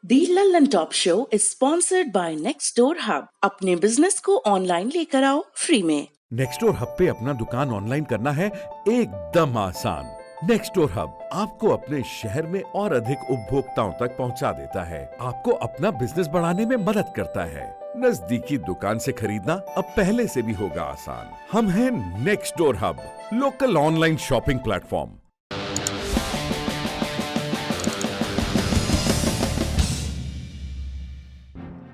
The Lallan top show is sponsored by next door hub. अपने business को online लेकर आओ फ्री में। नेक्स्टडोर हब पे अपना दुकान ऑनलाइन करना है एकदम आसान। नेक्स्टडोर हब आपको अपने शहर में और अधिक उपभोक्ताओं तक पहुंचा देता है, आपको अपना बिजनेस बढ़ाने में मदद करता है। नजदीकी दुकान से खरीदना अब पहले से भी होगा आसान। हम हैं next door hub, local online shopping platform.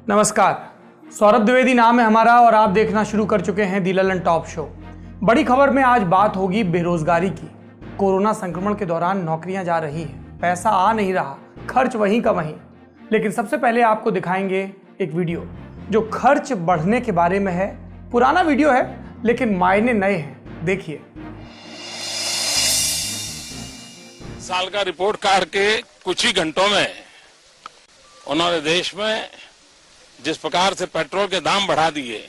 नमस्कार, सौरभ द्विवेदी नाम है हमारा और आप देखना शुरू कर चुके हैं दी लल्लन टॉप शो। बड़ी खबर में आज बात होगी बेरोजगारी की। कोरोना संक्रमण के दौरान नौकरियां जा रही हैं, पैसा आ नहीं रहा, खर्च वहीं का वहीं। लेकिन सबसे पहले आपको दिखाएंगे एक वीडियो जो खर्च बढ़ने के बारे में है। पुराना वीडियो है लेकिन मायने नए हैं, देखिए। साल का रिपोर्ट कार्ड के कुछ ही घंटों में उन्होंने देश में जिस प्रकार से पेट्रोल के दाम बढ़ा दिए,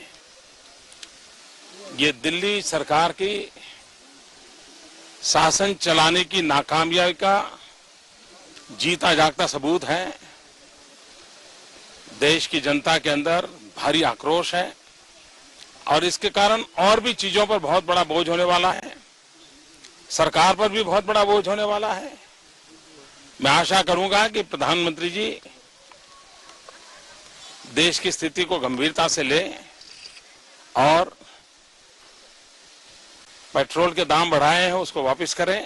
ये दिल्ली सरकार की शासन चलाने की नाकामयाबी का जीता जागता सबूत है। देश की जनता के अंदर भारी आक्रोश है और इसके कारण और भी चीजों पर बहुत बड़ा बोझ होने वाला है, सरकार पर भी बहुत बड़ा बोझ होने वाला है। मैं आशा करूंगा कि प्रधानमंत्री जी देश की स्थिति को गंभीरता से ले और पेट्रोल के दाम बढ़ाए हैं उसको वापस करें।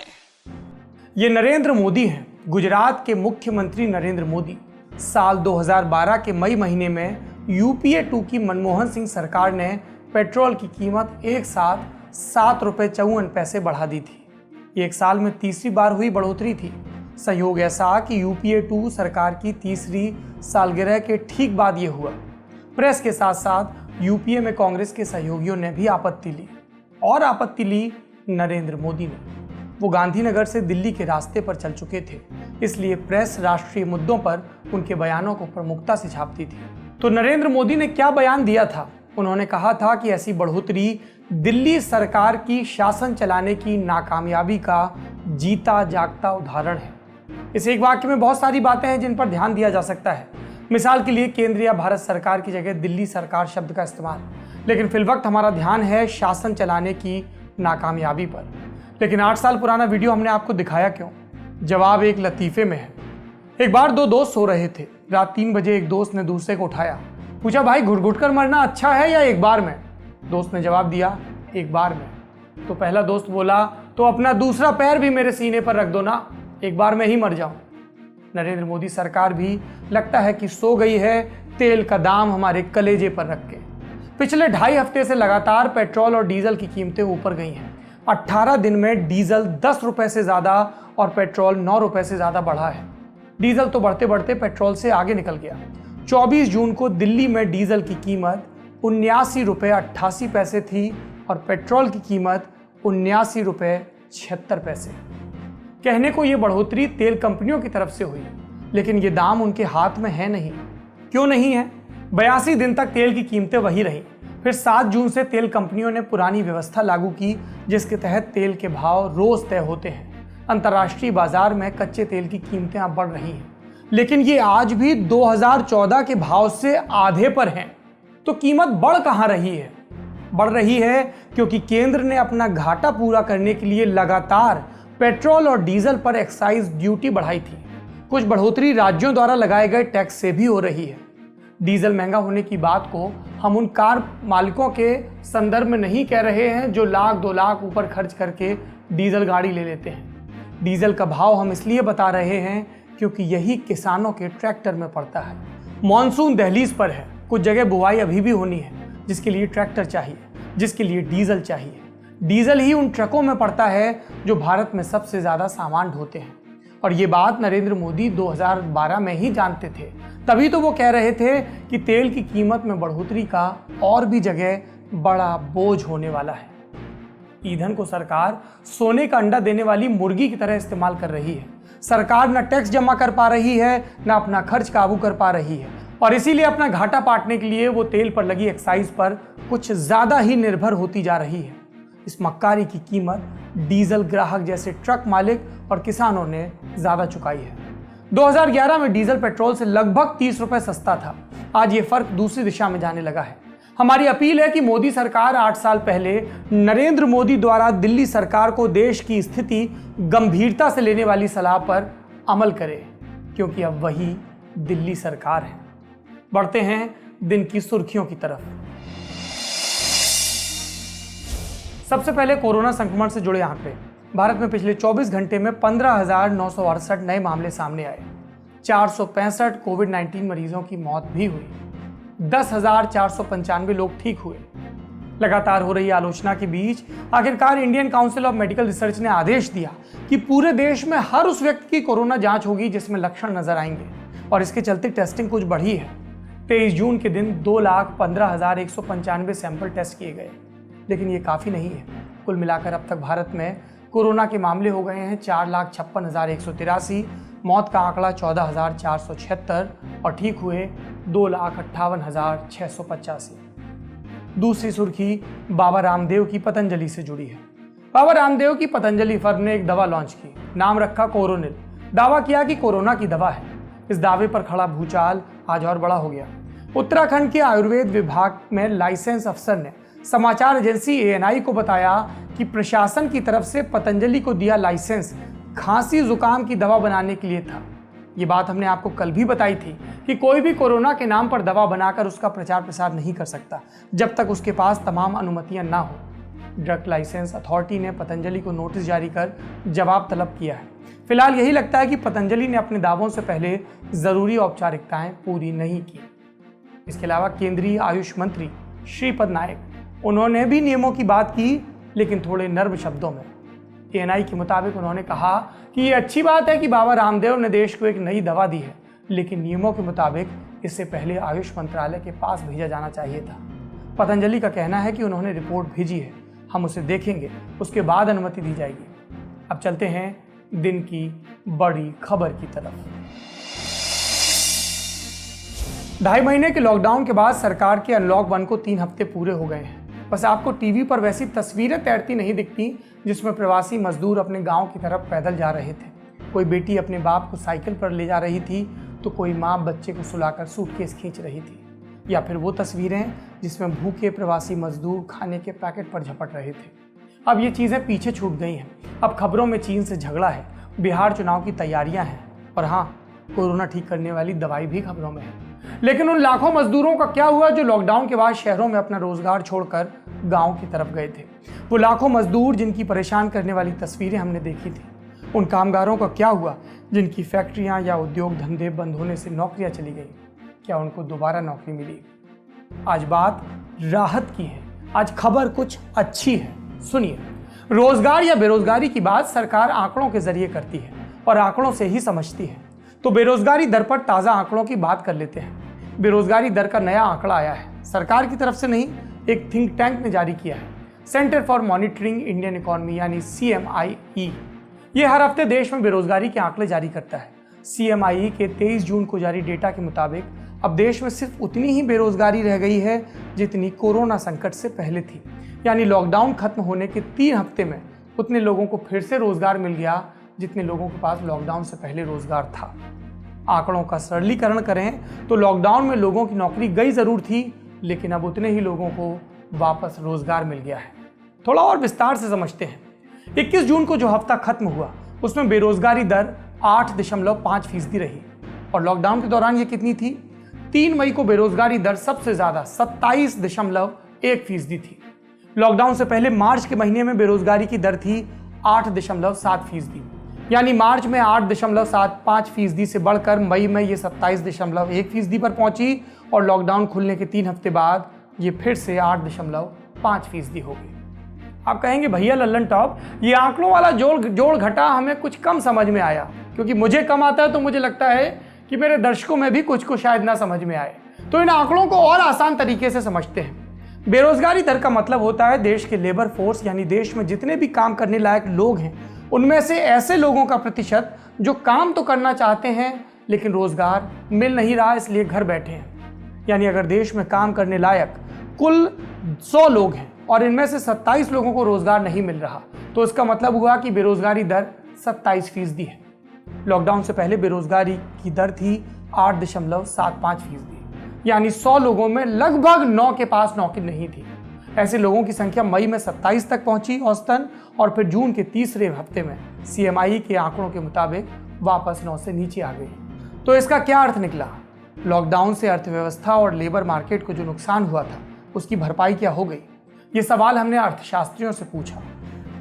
ये नरेंद्र मोदी हैं, गुजरात के मुख्यमंत्री नरेंद्र मोदी। साल 2012 के मई महीने में यूपीए 2 की मनमोहन सिंह सरकार ने पेट्रोल की कीमत एक साथ ₹7.54 बढ़ा दी थी। ये एक साल में तीसरी बार हुई बढ़ोतरी थी। संयोग ऐसा कि यूपीए 2 सरकार की तीसरी सालगिरह के ठीक बाद ये हुआ। प्रेस के साथ साथ यूपीए में कांग्रेस के सहयोगियों ने भी आपत्ति ली और आपत्ति ली नरेंद्र मोदी ने। वो गांधीनगर से दिल्ली के रास्ते पर चल चुके थे, इसलिए प्रेस राष्ट्रीय मुद्दों पर उनके बयानों को प्रमुखता से छापती थी। तो नरेंद्र मोदी ने क्या बयान दिया था? उन्होंने कहा था कि ऐसी बढ़ोतरी दिल्ली सरकार की शासन चलाने की नाकामयाबी का जीता जागता उदाहरण है। इस एक वाक्य में बहुत सारी बातें हैं जिन पर ध्यान दिया जा सकता है। मिसाल के लिए केंद्र या भारत सरकार की जगह दिल्ली सरकार शब्द का इस्तेमाल, लेकिन फिलवक्त हमारा ध्यान है शासन चलाने की नाकामयाबी पर। लेकिन 8 साल पुराना वीडियो हमने आपको दिखाया क्यों? जवाब एक लतीफे में है। एक बार दो दोस्त सो रहे थे। रात 3 बजे एक दोस्त ने दूसरे को उठाया, पूछा, भाई घुट-घुट कर मरना अच्छा है या एक बार में? दोस्त ने जवाब दिया, एक बार में। तो पहला दोस्त बोला, तो अपना दूसरा पैर भी मेरे सीने पर रख दो ना, एक बार में ही मर जाऊं। नरेंद्र मोदी सरकार भी लगता है कि सो गई है तेल का दाम हमारे कलेजे पर रख के। पिछले 2.5 हफ्ते से लगातार पेट्रोल और डीजल की कीमतें ऊपर गई हैं। 18 दिन में डीजल 10 रुपए से ज़्यादा और पेट्रोल 9 रुपए से ज़्यादा बढ़ा है। डीजल तो बढ़ते बढ़ते पेट्रोल से आगे निकल गया। 24 जून को दिल्ली में डीजल की कीमत ₹79.88 थी और पेट्रोल की कीमत ₹79.76। कहने को ये बढ़ोतरी तेल कंपनियों की तरफ से हुई, लेकिन ये दाम उनके हाथ में है नहीं। क्यों नहीं है? 82 दिन तक तेल की कीमतें वही रहीं। फिर 7 जून से तेल कंपनियों ने पुरानी व्यवस्था लागू की, जिसके तहत तेल के भाव रोज तय होते हैं। अंतर्राष्ट्रीय बाजार में कच्चे तेल की कीमतें अब बढ़ रही हैं, लेकिन ये आज भी 2014 के भाव से आधे पर हैं। तो कीमत बढ़ कहाँ रही है? बढ़ रही है क्योंकि केंद्र ने अपना घाटा पूरा करने के लिए लगातार पेट्रोल और डीजल पर एक्साइज ड्यूटी बढ़ाई थी। कुछ बढ़ोतरी राज्यों द्वारा लगाए गए टैक्स से भी हो रही है। डीजल महंगा होने की बात को हम उन कार मालिकों के संदर्भ में नहीं कह रहे हैं जो लाख 2 लाख ऊपर खर्च करके डीजल गाड़ी ले लेते हैं। डीजल का भाव हम इसलिए बता रहे हैं क्योंकि यही किसानों के ट्रैक्टर में पड़ता है। मॉनसून दहलीज पर है, कुछ जगह बुआई अभी भी होनी है, जिसके लिए ट्रैक्टर चाहिए, जिसके लिए डीजल चाहिए। डीजल ही उन ट्रकों में पड़ता है जो भारत में सबसे ज्यादा सामान ढोते हैं। और ये बात नरेंद्र मोदी 2012 में ही जानते थे, तभी तो वो कह रहे थे कि तेल की कीमत में बढ़ोतरी का और भी जगह बड़ा बोझ होने वाला है। ईंधन को सरकार सोने का अंडा देने वाली मुर्गी की तरह इस्तेमाल कर रही है। सरकार न टैक्स जमा कर पा रही है, न अपना खर्च काबू कर पा रही है, और इसीलिए अपना घाटा पाटने के लिए वो तेल पर लगी एक्साइज पर कुछ ज्यादा ही निर्भर होती जा रही है। इस मक्कारी की कीमत डीजल ग्राहक जैसे ट्रक मालिक और किसानों ने ज्यादा चुकाई है। 2011 में डीजल पेट्रोल से लगभग 30 रुपए सस्ता था। आज ये फर्क दूसरी दिशा में जाने लगा है। हमारी अपील है कि मोदी सरकार 8 साल पहले नरेंद्र मोदी द्वारा दिल्ली सरकार को देश की स्थिति गंभीरता से लेने वाली सलाह पर अमल करे, क्योंकि अब वही दिल्ली सरकार है। बढ़ते हैं दिन की सुर्खियों की तरफ। सबसे पहले कोरोना संक्रमण से जुड़े आंकड़े। भारत में पिछले 24 घंटे में 15,968 नए मामले सामने आए। 465 कोविड-19 मरीजों की मौत भी हुई। 10,495 लोग ठीक हुए। लगातार हो रही आलोचना के बीच आखिरकार Indian council of medical research ने आदेश दिया कि पूरे देश में हर उस व्यक्ति की कोरोना जांच होगी जिसमें लक्षण नजर आएंगे, और इसके चलते टेस्टिंग कुछ बढ़ी है। 23 जून के दिन 2,15,195 सैंपल टेस्ट किए गए, लेकिन ये काफ़ी नहीं है। कुल मिलाकर अब तक भारत में कोरोना के मामले हो गए हैं 4,56,183, मौत का आंकड़ा 14,476 और ठीक हुए 2,58,685। दूसरी सुर्खी बाबा रामदेव की पतंजलि से जुड़ी है। बाबा रामदेव की पतंजलि फर्म ने एक दवा लॉन्च की, नाम रखा कोरोनिल। दावा किया कि कोरोना की दवा है। इस दावे पर खड़ा भूचाल आज और बड़ा हो गया। उत्तराखंड के आयुर्वेद विभाग में लाइसेंस अफसर ने समाचार एजेंसी ANI को बताया कि प्रशासन की तरफ से पतंजलि को दिया लाइसेंस खांसी जुकाम की दवा बनाने के लिए था। ये बात हमने आपको कल भी बताई थी कि कोई भी कोरोना के नाम पर दवा बनाकर उसका प्रचार प्रसार नहीं कर सकता जब तक उसके पास तमाम अनुमतियां ना हो। ड्रग लाइसेंस अथॉरिटी ने पतंजलि को नोटिस जारी कर जवाब तलब किया है। फिलहाल यही लगता है कि पतंजलि ने अपने दावों से पहले जरूरी औपचारिकताएं पूरी नहीं की। इसके अलावा केंद्रीय आयुष मंत्री श्रीपद नायक, उन्होंने भी नियमों की बात की, लेकिन थोड़े नर्म शब्दों में। ANI के मुताबिक उन्होंने कहा कि ये अच्छी बात है कि बाबा रामदेव ने देश को एक नई दवा दी है, लेकिन नियमों के मुताबिक इससे पहले आयुष मंत्रालय के पास भेजा जाना चाहिए था। पतंजलि का कहना है कि उन्होंने रिपोर्ट भेजी है, हम उसे देखेंगे, उसके बाद अनुमति दी जाएगी। अब चलते हैं दिन की बड़ी खबर की तरफ। 2.5 महीने के लॉकडाउन के बाद सरकार के अनलॉक 1 को 3 हफ्ते पूरे हो गए हैं। बस आपको टीवी पर वैसी तस्वीरें तैरती नहीं दिखती जिसमें प्रवासी मजदूर अपने गांव की तरफ पैदल जा रहे थे। कोई बेटी अपने बाप को साइकिल पर ले जा रही थी, तो कोई माँ बच्चे को सुलाकर सूटकेस खींच रही थी। या फिर वो तस्वीरें जिसमें भूखे प्रवासी मजदूर खाने के पैकेट पर झपट रहे थे। अब ये चीज़ें पीछे छूट गई हैं। अब खबरों में चीन से झगड़ा है, बिहार चुनाव की तैयारियां हैं, और हाँ, कोरोना ठीक करने वाली दवाई भी खबरों में है। लेकिन उन लाखों मजदूरों का क्या हुआ जो लॉकडाउन के बाद शहरों में अपना रोजगार छोड़कर गांव की तरफ गए थे? वो लाखों मजदूर जिनकी परेशान करने वाली तस्वीरें हमने देखी थी। उन कामगारों का क्या हुआ जिनकी फैक्ट्रियां या उद्योग धंधे बंद होने से नौकरियां चली गई? क्या उनको दोबारा नौकरी मिली? आज बात राहत की है। आज खबर कुछ अच्छी है, सुनिए। रोजगार या बेरोजगारी की बात सरकार आंकड़ों के जरिए करती है और आंकड़ों से ही समझती है। तो बेरोजगारी दर पर ताजा आंकड़ों की बात कर लेते हैं। बेरोजगारी दर का नया आंकड़ा आया है, सरकार की तरफ से नहीं, एक थिंक टैंक ने जारी किया है। Centre for monitoring Indian economy यानी CMIE। ये हर हफ्ते देश में बेरोजगारी के आंकड़े जारी करता है। CMIE के 23 जून को जारी डेटा के मुताबिक अब देश में सिर्फ उतनी ही बेरोजगारी रह गई है जितनी कोरोना संकट से पहले थी। यानी लॉकडाउन खत्म होने के 3 हफ्ते में उतने लोगों को फिर से रोजगार मिल गया जितने लोगों के पास लॉकडाउन से पहले रोजगार था। आंकड़ों का सरलीकरण करें तो लॉकडाउन में लोगों की नौकरी गई जरूर थी, लेकिन अब उतने ही लोगों को वापस रोजगार मिल गया है। थोड़ा और विस्तार से समझते हैं। 21 जून को जो हफ्ता खत्म हुआ उसमें बेरोजगारी दर 8.5% रही, और लॉकडाउन के दौरान ये कितनी थी? 3 मई को बेरोजगारी दर सबसे ज्यादा 27.1% थी। लॉकडाउन से पहले मार्च के महीने में बेरोजगारी की दर थी 8.7%। यानी मार्च में 8.75% से बढ़कर मई में ये 27.1% पर पहुंची, और लॉकडाउन खुलने के 3 हफ्ते बाद ये फिर से 8.5% हो गई। आप कहेंगे भैया लल्लन टॉप, ये आंकड़ों वाला जोड़ घटा हमें कुछ कम समझ में आया, क्योंकि मुझे कम आता है तो मुझे लगता है कि मेरे दर्शकों में भी कुछ को शायद ना समझ में आए। तो इन आंकड़ों को और आसान तरीके से समझते हैं। बेरोजगारी दर का मतलब होता है देश के लेबर फोर्स, यानी देश में जितने भी काम करने लायक लोग हैं उनमें से ऐसे लोगों का प्रतिशत जो काम तो करना चाहते हैं लेकिन रोजगार मिल नहीं रहा, इसलिए घर बैठे हैं। यानी अगर देश में काम करने लायक कुल 100 लोग हैं और इनमें से 27 लोगों को रोजगार नहीं मिल रहा, तो इसका मतलब हुआ कि बेरोजगारी दर 27% है। लॉकडाउन से पहले बेरोजगारी की दर थी 8.75%, यानी 100 लोगों में लगभग 9 के पास नौकरी नहीं थी। ऐसे लोगों की संख्या मई में 27 तक पहुंची औसतन, और फिर जून के तीसरे हफ्ते में CMI के आंकड़ों के मुताबिक वापस 9 से नीचे आ गई। तो इसका क्या अर्थ निकला? लॉकडाउन से अर्थव्यवस्था और लेबर मार्केट को जो नुकसान हुआ था उसकी भरपाई क्या हो गई? ये सवाल हमने अर्थशास्त्रियों से पूछा।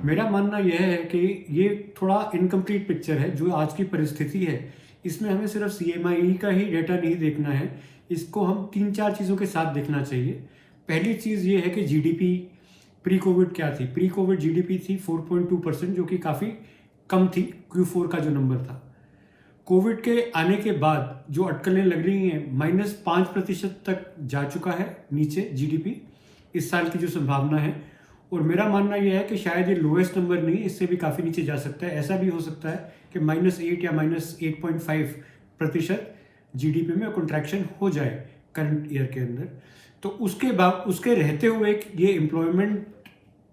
मेरा मानना यह है कि ये थोड़ा इनकम्प्लीट पिक्चर है। जो आज की परिस्थिति है इसमें हमें सिर्फ CMI का ही डेटा नहीं देखना है, इसको हम 3-4 चीज़ों के साथ देखना चाहिए। पहली चीज़ ये है कि GDP प्री कोविड क्या थी। प्री कोविड GDP थी 4.2%, जो कि काफ़ी कम थी Q4 का जो नंबर था। कोविड के आने के बाद जो अटकलें लग रही हैं, -5% तक जा चुका है नीचे GDP इस साल की जो संभावना है। और मेरा मानना यह है कि शायद ये लोएस्ट नंबर नहीं, इससे भी काफ़ी नीचे जा सकता है। ऐसा भी हो सकता है कि -8 या -8.5% GDP में कंट्रैक्शन हो जाए करंट ईयर के अंदर। तो उसके बाद उसके रहते हुए ये एम्प्लॉयमेंट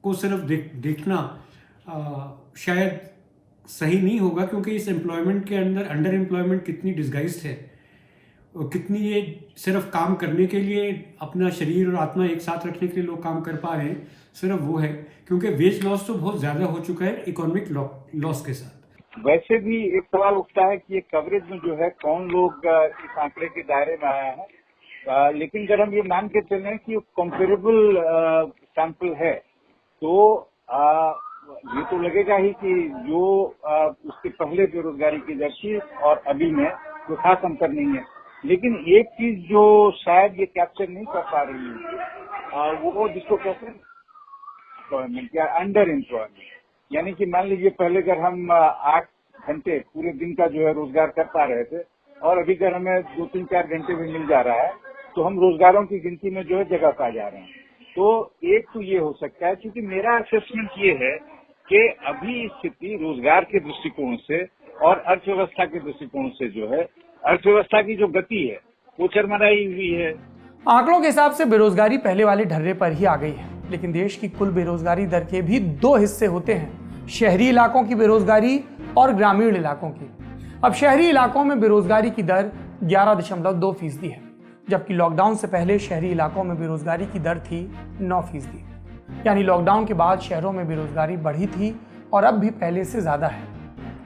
को सिर्फ देखना शायद सही नहीं होगा, क्योंकि इस एम्प्लॉयमेंट के अंदर अंडर एम्प्लॉयमेंट कितनी डिस्गाइज्ड है और कितनी ये सिर्फ काम करने के लिए, अपना शरीर और आत्मा एक साथ रखने के लिए लोग काम कर पा रहे हैं, सिर्फ वो है। क्योंकि वेज लॉस तो बहुत ज़्यादा हो चुका है इकोनॉमिक लॉस के साथ। वैसे भी एक सवाल उठता है कि ये कवरेज में जो है कौन लोग इस आंकड़े के दायरे में आया है। लेकिन अगर हम ये मान के चलें कि कंपेरेबल सैंपल है तो ये तो लगेगा ही कि जो उसके पहले बेरोजगारी की दर थी और अभी में कोई खास अंतर नहीं है। लेकिन एक चीज जो शायद ये कैप्चर नहीं कर पा रही है वो जिसको कहते हैं एम्प्लॉयमेंट या अंडर एम्प्लॉयमेंट, यानी कि मान लीजिए पहले अगर हम 8 घंटे पूरे दिन का जो है रोजगार कर पा रहे थे और अभी अगर हमें 2-3-4 घंटे भी मिल जा रहा है तो हम रोजगारों की गिनती में जो है जगह पा जा रहे हैं। तो एक तो ये हो सकता है, क्योंकि मेरा असेसमेंट ये है कि अभी स्थिति रोजगार के दृष्टिकोण से और अर्थव्यवस्था के दृष्टिकोण से जो है अर्थव्यवस्था की जो गति है वो चरमराई हुई है। आंकड़ों के हिसाब से बेरोजगारी पहले वाले ढर्रे पर ही आ गई है, लेकिन देश की कुल बेरोजगारी दर के भी 2 हिस्से होते हैं, शहरी इलाकों की बेरोजगारी और ग्रामीण इलाकों की। अब शहरी इलाकों में बेरोजगारी की दर 11.2% है, जबकि लॉकडाउन से पहले शहरी इलाकों में बेरोजगारी की दर थी 9%। यानी लॉकडाउन के बाद शहरों में बेरोजगारी बढ़ी थी और अब भी पहले से ज्यादा है।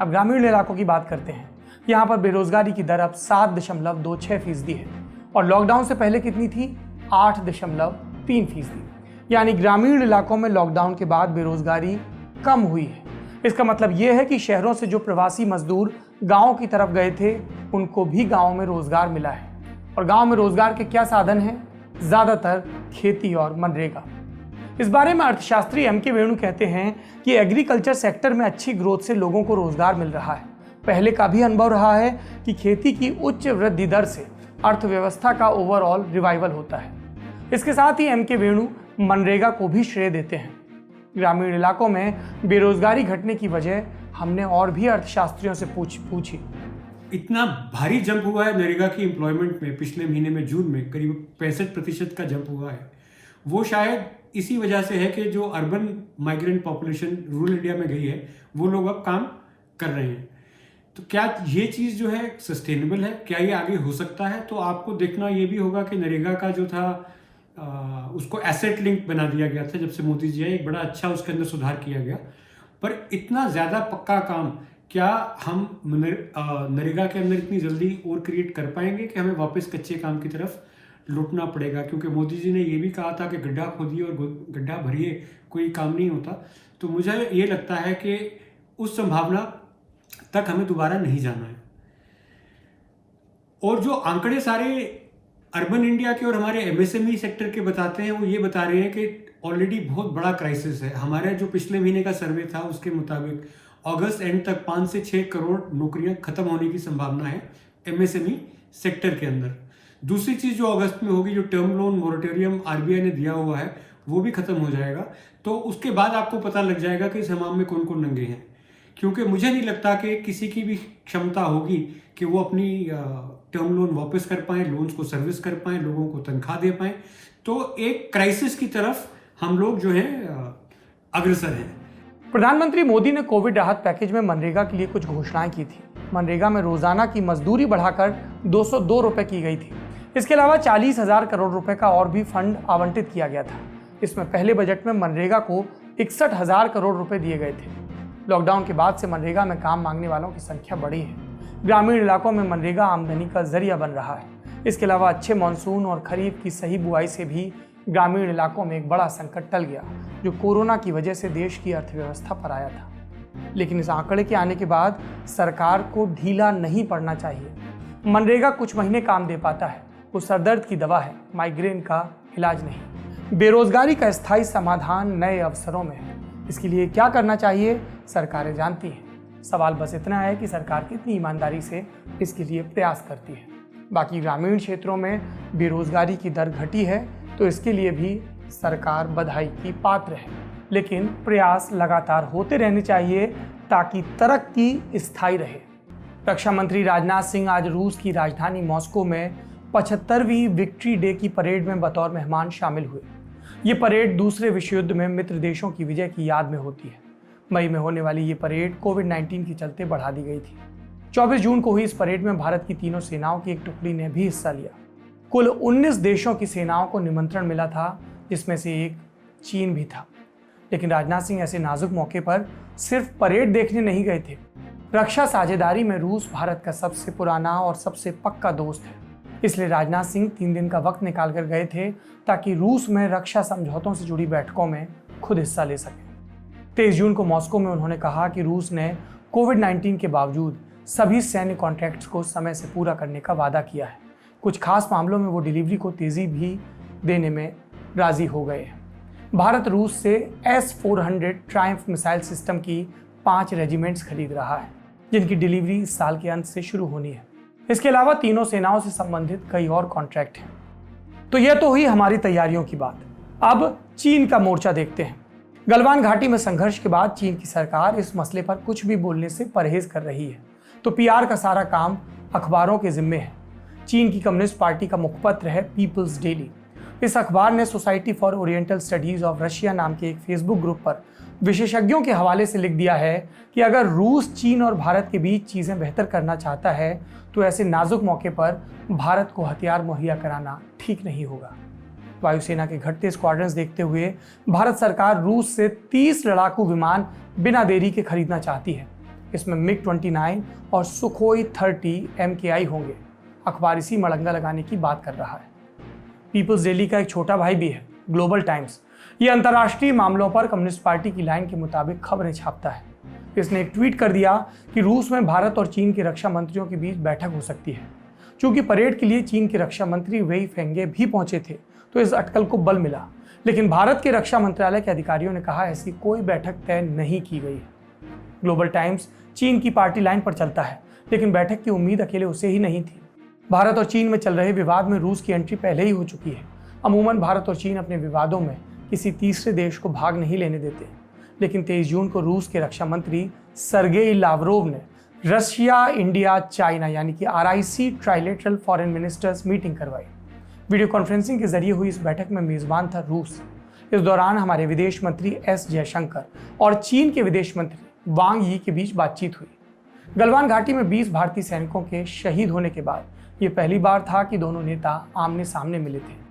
अब ग्रामीण इलाकों की बात करते हैं। यहाँ पर बेरोजगारी की दर अब 7.26% है और लॉकडाउन से पहले कितनी थी? 8.3%। यानी ग्रामीण इलाकों में लॉकडाउन के बाद बेरोजगारी कम हुई है। इसका मतलब यह है कि शहरों से जो प्रवासी मजदूर गाँव की तरफ गए थे उनको भी गाँव में रोजगार मिला है। और गाँव में रोजगार के क्या साधन हैं? ज़्यादातर खेती और मनरेगा। इस बारे में अर्थशास्त्री MK वेणु कहते हैं कि एग्रीकल्चर सेक्टर में अच्छी ग्रोथ से लोगों को रोजगार मिल रहा है। पहले का भी अनुभव रहा है कि खेती की उच्च वृद्धि दर से अर्थव्यवस्था का ओवरऑल रिवाइवल होता है। इसके साथ ही MK वेणु मनरेगा को भी श्रेय देते हैं। ग्रामीण इलाकों में बेरोजगारी घटने की वजह हमने और भी अर्थशास्त्रियों से पूछी। इतना भारी जंप हुआ है नरेगा की एम्प्लॉयमेंट में, पिछले महीने में जून में करीब 65% का जंप हुआ है। वो शायद इसी वजह से है कि जो urban migrant population rural India में गई है वो लोग अब काम कर रहे हैं। तो क्या ये चीज़ जो है सस्टेनेबल है? क्या ये आगे हो सकता है? तो आपको देखना ये भी होगा कि नरेगा का जो था उसको एसेट लिंक बना दिया गया था जब से मोदी जी आए, एक बड़ा अच्छा उसके अंदर सुधार किया गया। पर इतना ज़्यादा पक्का काम क्या हम नरेगा के अंदर इतनी जल्दी और क्रिएट कर पाएंगे कि हमें वापस कच्चे काम की तरफ लौटना पड़ेगा? क्योंकि मोदी जी ने ये भी कहा था कि गड्ढा खोदिए और गड्ढा भरिए, कोई काम नहीं होता। तो मुझे ये लगता है कि उस संभावना तक हमें दोबारा नहीं जाना है। और जो आंकड़े सारे अर्बन इंडिया के और हमारे MSME सेक्टर के बताते हैं वो ये बता रहे हैं कि ऑलरेडी बहुत बड़ा क्राइसिस है। हमारे जो पिछले महीने का सर्वे था उसके मुताबिक अगस्त एंड तक 5 से 6 करोड़ नौकरियां खत्म होने की संभावना है MSME सेक्टर के अंदर। दूसरी चीज़ जो अगस्त में होगी, जो टर्म लोन मोरेटोरियम RBI ने दिया हुआ है वो भी खत्म हो जाएगा। तो उसके बाद आपको पता लग जाएगा कि इस हमाम में कौन कौन नंगे हैं। क्योंकि मुझे नहीं लगता कि किसी की भी क्षमता होगी कि वो अपनी टर्म लोन वापस कर पाएँ, लोन्स को सर्विस कर पाएँ, लोगों को तनख्वाह दे पाएँ। तो एक क्राइसिस की तरफ हम लोग जो है अग्रसर हैं। प्रधानमंत्री मोदी ने कोविड राहत पैकेज में मनरेगा के लिए कुछ घोषणाएं की थी। मनरेगा में रोजाना की मजदूरी बढ़ाकर 202 रुपए की गई थी। इसके अलावा 40,000 करोड़ रुपए का और भी फंड आवंटित किया गया था। इसमें पहले बजट में मनरेगा को 61,000 करोड़ रुपए दिए गए थे। लॉकडाउन के बाद से मनरेगा में काम मांगने वालों की संख्या बढ़ी है। ग्रामीण इलाकों में मनरेगा आमदनी का जरिया बन रहा है। इसके अलावा अच्छे मानसून और खरीफ की सही बुआई से भी ग्रामीण इलाकों में एक बड़ा संकट टल गया, जो कोरोना की वजह से देश की अर्थव्यवस्था पर आया था। लेकिन इस आंकड़े के आने के बाद सरकार को ढीला नहीं पड़ना चाहिए। मनरेगा कुछ महीने काम दे पाता है, वो सरदर्द की दवा है, माइग्रेन का इलाज नहीं। बेरोजगारी का स्थायी समाधान नए अवसरों में है। इसके लिए क्या करना चाहिए सरकारें जानती हैं। सवाल बस इतना है कि सरकार कितनी ईमानदारी से इसके लिए प्रयास करती है। बाकी ग्रामीण क्षेत्रों में बेरोजगारी की दर घटी है तो इसके लिए भी सरकार बधाई की पात्र है, लेकिन प्रयास लगातार होते रहने चाहिए ताकि तरक्की स्थायी रहे। रक्षा मंत्री राजनाथ सिंह आज रूस की राजधानी मॉस्को में 75वीं विक्ट्री डे की परेड में बतौर मेहमान शामिल हुए। ये परेड दूसरे विश्व युद्ध में मित्र देशों की विजय की याद में होती है। मई में होने वाली ये परेड कोविड-19 के चलते बढ़ा दी गई थी। 24 जून को हुई इस परेड में भारत की तीनों सेनाओं की एक टुकड़ी ने भी हिस्सा लिया। कुल 19 देशों की सेनाओं को निमंत्रण मिला था, जिसमें से एक चीन भी था। लेकिन राजनाथ सिंह ऐसे नाजुक मौके पर सिर्फ परेड देखने नहीं गए थे। रक्षा साझेदारी में रूस भारत का सबसे पुराना और सबसे पक्का दोस्त है। इसलिए राजनाथ सिंह 3 दिन का वक्त निकाल कर गए थे ताकि रूस में रक्षा समझौतों से जुड़ी बैठकों में खुद हिस्सा ले सकें। 23 जून को मॉस्को में उन्होंने कहा कि रूस ने कोविड-19 के बावजूद सभी सैन्य कॉन्ट्रैक्ट्स को समय से पूरा करने का वादा किया है। कुछ खास मामलों में वो डिलीवरी को तेजी भी देने में राजी हो गए हैं। भारत रूस से S-400 ट्रायम्फ मिसाइल सिस्टम की 5 रेजिमेंट्स खरीद रहा है, जिनकी डिलीवरी इस साल के अंत से शुरू होनी है। इसके अलावा तीनों सेनाओं से संबंधित कई और कॉन्ट्रैक्ट हैं। तो यह तो हुई हमारी तैयारियों की बात। अब चीन का मोर्चा देखते हैं। गलवान घाटी में संघर्ष के बाद चीन की सरकार इस मसले पर कुछ भी बोलने से परहेज कर रही है, तो PR का सारा काम अखबारों के जिम्मे है। चीन की कम्युनिस्ट पार्टी का मुखपत्र है पीपल्स डेली। इस अखबार ने society for oriental studies of Russia नाम के एक फेसबुक ग्रुप पर विशेषज्ञों के हवाले से लिख दिया है कि अगर रूस चीन और भारत के बीच चीज़ें बेहतर करना चाहता है तो ऐसे नाजुक मौके पर भारत को हथियार मुहैया कराना ठीक नहीं होगा। वायुसेना के घटते स्क्वाड्रंस देखते हुए भारत सरकार रूस से 30 लड़ाकू विमान बिना देरी के खरीदना चाहती है। इसमें MiG-29 और सुखोई 30 MKI होंगे। अखबार इसी मड़ंगा लगाने की बात कर रहा है। पीपल्स डेली का एक छोटा भाई भी है, ग्लोबल टाइम्स। ये अंतर्राष्ट्रीय मामलों पर कम्युनिस्ट पार्टी की लाइन के मुताबिक खबरें छापता है। इसने एक ट्वीट कर दिया कि रूस में भारत और चीन के रक्षा मंत्रियों के बीच बैठक हो सकती है। चूंकि परेड के लिए चीन के रक्षा मंत्री वेई फेंगे भी पहुंचे थे, तो इस अटकल को बल मिला। लेकिन भारत के रक्षा मंत्रालय के अधिकारियों ने कहा ऐसी कोई बैठक तय नहीं की गई है। ग्लोबल टाइम्स चीन की पार्टी लाइन पर चलता है, लेकिन बैठक की उम्मीद अकेले उसे ही नहीं थी। भारत और चीन में चल रहे विवाद में रूस की एंट्री पहले ही हो चुकी है। अमूमन भारत और चीन अपने विवादों में किसी तीसरे देश को भाग नहीं लेने देते, लेकिन 23 जून को रूस के रक्षा मंत्री सर्गेई लावरोव ने रशिया, इंडिया, चाइना यानी कि RIC trilateral foreign ministers meeting करवाई। वीडियो कॉन्फ्रेंसिंग के जरिए हुई इस बैठक में मेजबान था रूस। इस दौरान हमारे विदेश मंत्री S जयशंकर और चीन के विदेश मंत्री वांग यी के बीच बातचीत हुई। गलवान घाटी में 20 भारतीय सैनिकों के शहीद होने के बाद ये पहली बार था कि दोनों नेता आमने सामने मिले थे।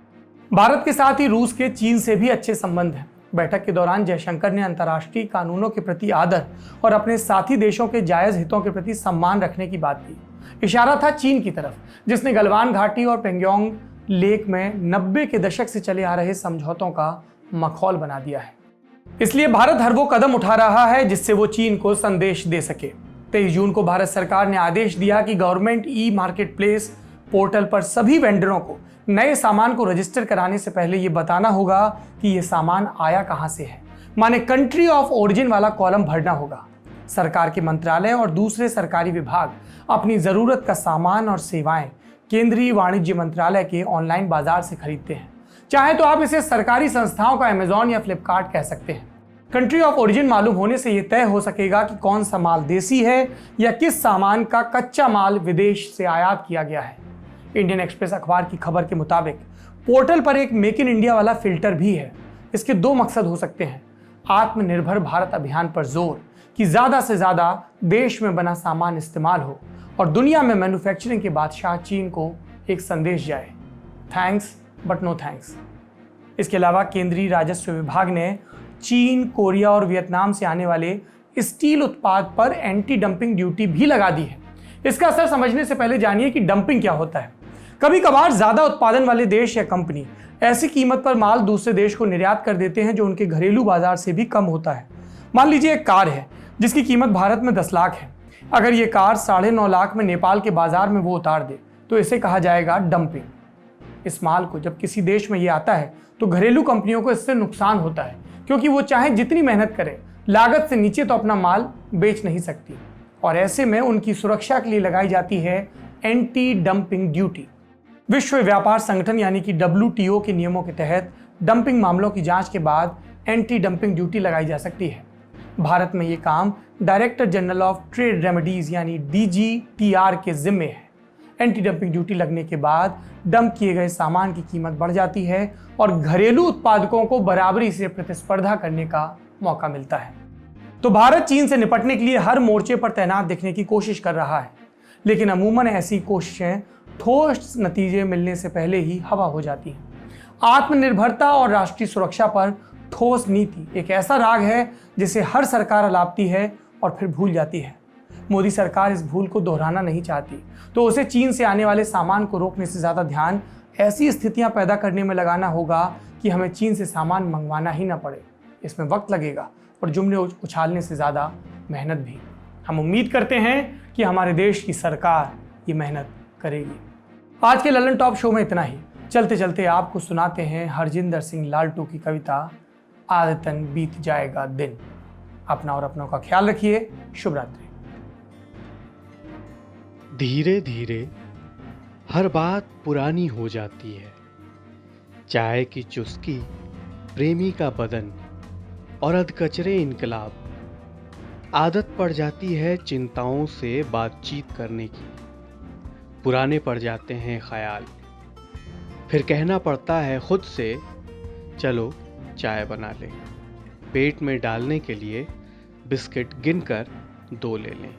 भारत के साथ ही रूस के चीन से भी अच्छे संबंध हैं। बैठक के दौरान जयशंकर ने अंतर्राष्ट्रीय कानूनों के प्रति आदर और अपने साथी देशों के जायज हितों के प्रति सम्मान रखने की बात की। इशारा था चीन की तरफ, जिसने गलवान घाटी और पेंगोंग लेक में 90 के दशक से चले आ रहे समझौतों का मखौल बना दिया है। इसलिए भारत हर वो कदम उठा रहा है जिससे वो चीन को संदेश दे सके। 23 जून को भारत सरकार ने आदेश दिया कि गवर्नमेंट मार्केट प्लेस पोर्टल पर सभी वेंडरों को नए सामान को रजिस्टर कराने से पहले ये बताना होगा कि ये सामान आया कहां से है, माने कंट्री ऑफ ओरिजिन वाला कॉलम भरना होगा। सरकार के मंत्रालय और दूसरे सरकारी विभाग अपनी जरूरत का सामान और सेवाएं केंद्रीय वाणिज्य मंत्रालय के ऑनलाइन बाजार से खरीदते हैं। चाहे तो आप इसे सरकारी संस्थाओं का अमेजॉन या फ्लिपकार्ट कह सकते हैं। कंट्री ऑफ ओरिजिन मालूम होने से यह तय हो सकेगा कि कौन सा माल देसी है या किस सामान का कच्चा माल विदेश से आयात किया गया है। इंडियन एक्सप्रेस अखबार की खबर के मुताबिक पोर्टल पर एक मेक इन इंडिया वाला फिल्टर भी है। इसके 2 मकसद हो सकते हैं। आत्मनिर्भर भारत अभियान पर जोर कि ज्यादा से ज्यादा देश में बना सामान इस्तेमाल हो, और दुनिया में मैन्युफैक्चरिंग के बादशाह चीन को एक संदेश जाए, थैंक्स बट नो थैंक्स। इसके अलावा केंद्रीय राजस्व विभाग ने चीन, कोरिया और वियतनाम से आने वाले स्टील उत्पाद पर एंटी डंपिंग ड्यूटी भी लगा दी है। इसका असर समझने से पहले जानिए कि डंपिंग क्या होता है। कभी कभार ज्यादा उत्पादन वाले देश या कंपनी ऐसी कीमत पर माल दूसरे देश को निर्यात कर देते हैं जो उनके घरेलू बाजार से भी कम होता है। मान लीजिए एक कार है जिसकी कीमत भारत में 10 लाख है। अगर ये कार 9.5 लाख में नेपाल के बाजार में वो उतार दे तो इसे कहा जाएगा डंपिंग। इस माल को जब किसी देश में ये आता है तो घरेलू कंपनियों को इससे नुकसान होता है, क्योंकि वो चाहे जितनी मेहनत करें लागत से नीचे तो अपना माल बेच नहीं सकती, और ऐसे में उनकी सुरक्षा के लिए लगाई जाती है एंटी डंपिंग ड्यूटी। विश्व व्यापार संगठन यानी कि WTO के नियमों के तहत डंपिंग मामलों की जांच के बाद एंटी डंपिंग ड्यूटी लगाई जा सकती है। भारत में ये काम director general of trade remedies यानी DGTR के जिम्मे है। एंटी डंपिंग ड्यूटी लगने के बाद डंप किए गए सामान की कीमत बढ़ जाती है और घरेलू उत्पादकों को बराबरी से प्रतिस्पर्धा करने का मौका मिलता है। तो भारत चीन से निपटने के लिए हर मोर्चे पर तैनात दिखने की कोशिश कर रहा है, लेकिन अमूमन ऐसी कोशिशें ठोस नतीजे मिलने से पहले ही हवा हो जाती हैं। आत्मनिर्भरता और राष्ट्रीय सुरक्षा पर ठोस नीति एक ऐसा राग है जिसे हर सरकार अलापती है और फिर भूल जाती है। मोदी सरकार इस भूल को दोहराना नहीं चाहती, तो उसे चीन से आने वाले सामान को रोकने से ज्यादा ध्यान ऐसी स्थितियां पैदा करने में लगाना होगा कि हमें चीन से सामान मंगवाना ही ना पड़े। इसमें वक्त लगेगा और जुमले उछालने से ज़्यादा मेहनत भी। हम उम्मीद करते हैं कि हमारे देश की सरकार ये मेहनत करेगी। आज के ललन टॉप शो में इतना ही। चलते चलते आपको सुनाते हैं हरजिंदर सिंह लालटू की कविता आदतन बीत जाएगा दिन। अपना और अपनों का ख्याल रखिए। शुभ रात्रि। धीरे धीरे हर बात पुरानी हो जाती है। चाय की चुस्की, प्रेमी का बदन और अधकचरे इनकलाब। आदत पड़ जाती है चिंताओं से बातचीत करने की। पुराने पड़ जाते हैं ख्याल, फिर कहना पड़ता है खुद से चलो चाय बना लें। पेट में डालने के लिए बिस्किट गिनकर 2 ले लें।